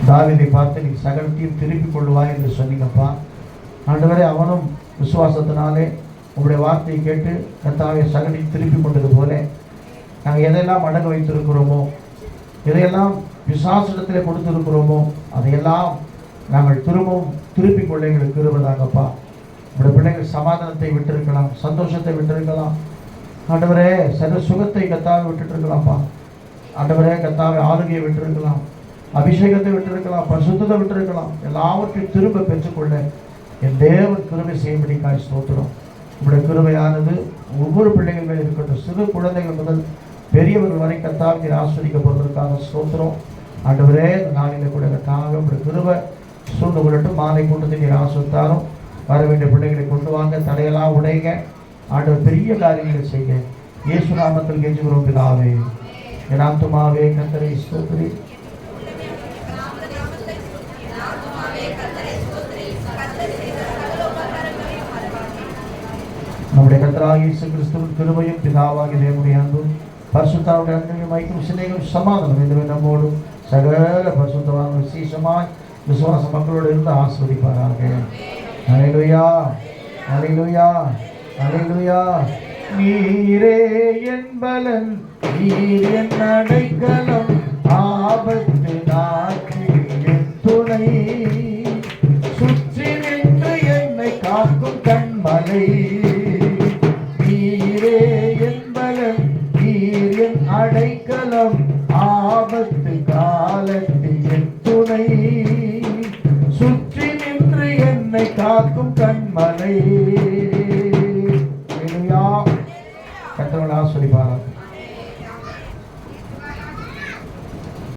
தாவீதை பார்த்து நீ சகலத்தையும் திருப்பிக் கொள்வாய் என்று சொன்னீங்கப்பா. ஆண்டவரே, அவனும் விசுவாசத்தினாலே உங்களுடைய வார்த்தையை கேட்டு கர்த்தாவே சகலையும் திருப்பி கொண்டது போல நாங்கள் எதையெல்லாம் அடங்க வைத்திருக்கிறோமோ, எதையெல்லாம் பிசாசிடத்திலே கொடுத்திருக்கிறோமோ, அதையெல்லாம் நாங்கள் திரும்பவும் திருப்பிக் கொள்ள எங்களுக்கு இருப்பதாகப்பா. உங்களுடைய பிள்ளைகள் சமாதானத்தை விட்டிருக்கலாம், சந்தோஷத்தை விட்டிருக்கலாம் ஆண்டவரே, சர்வ சுகத்தை கர்த்தாவை விட்டுட்டு இருக்கலாம்ப்பா. ஆண்டவரே, கர்த்தாவை ஆளுகையை விட்டிருக்கலாம், அபிஷேகத்தை விட்டிருக்கலாம், பரிசுத்தத்தை விட்டிருக்கலாம். எல்லாவற்றையும் திரும்ப பெற்றுக்கொள்ள என் தேவன் கிருபை செய்யும்படிக்காய் ஸ்தோத்திரம். உங்களுடைய கிருபையானது ஒவ்வொரு பிள்ளைகள் மேல் இருக்கட்டும், சிறு குழந்தைகள் முதல் பெரியவர்கள் வரை கர்த்தாவை ஆஸ்வதிக்கப்படுவதற்காக ஸ்தோத்திரம். ஆண்டவரே, இந்த நாளில் கூட கர்த்தாவே உங்களுடைய கிருபை சூழ்ந்து கொள்ளட்டும். மாலை கூட்டத்தை நீர் ஆஸ்வதித்தாரும். வர வேண்டிய பிள்ளைகளை கொண்டு வாங்க, தடையெல்லாம் உடைங்க. ஆண்டவர் பெரிய காரியங்களை செய்ய இயேசு நாமத்தில் கெஞ்சுகிறோம் பிதாவே. என் ஆத்துமாவே கர்த்தரை ஸ்தோத்திரி. நம்முடைய கர்த்தராகிய இயேசு கிறிஸ்துவின் கிருபையும் பிதாவாகிய தேவனுடைய அன்பும் பரிசுத்தாவுடைய அன்பையும் ஐக்கியம் சிநேகம் சமாதானம் இதுவே நம்மோடும் சகல பரிசுத்தவான்கள் விசேஷமாய் விசுவாச மக்களோடு இருந்து ஆஸ்வதிப்பாராக. அல்லேலூயா, அல்லேலூயா, அல்லேலூயா. நீரே என் பலன், நீர் என் அடைக்கலம், ஆபத்து நாட்களில் என் துணை, சுற்றி நின்று என்னை காக்கும் கண்மலை. நீரே என் பலன், நீர் என் அடைக்கலம், ஆபத்து காலத்தில் என் துணை, சுற்றி நின்று என்னை காக்கும் கண்மலை.